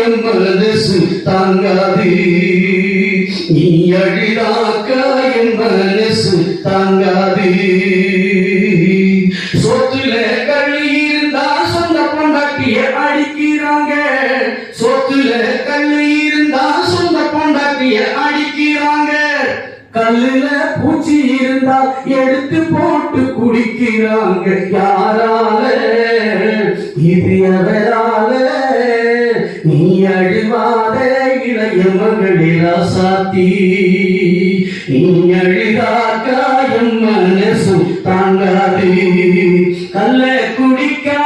என் மனசு தாங்காது, நீ அழுதாக்க என் மனசு தாங்காது. சொத்துல கள்ளி இருந்தா சொந்த பொண்டாட்டிய அடிக்கிறாங்க, சொத்துல கள்ளி இருந்தா சொந்த பொண்டாட்டிய அடிக்கிறாங்க. கல்லுல பூச்சி இருந்தா எடுத்து போட்டு குடிக்கிறாங்க. யாரால? இது எவரால? நீ அழுவாத இளைய மகளே ராசாத்தி, நீ அழுதாக்கா என் மனசு தாங்காது. கல்ல குடிக்கா